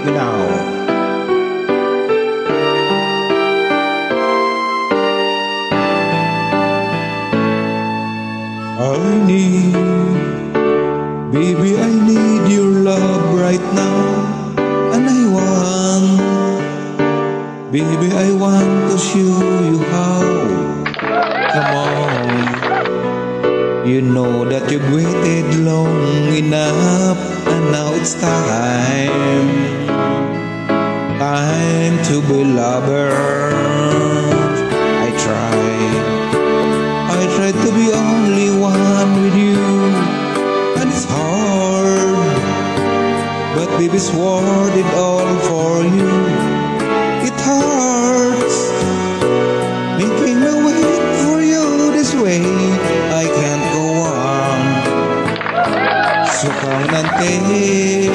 me now. Baby, I need your love right now. And I want, baby, I want to show you how. Come on. You know that you've waited long enough, and now it's time. Time to be lovers. I tried to be only one with you, and it's hard, but baby, swore it all for you. It hurts making me wait for you this way. I can't go on. So come and take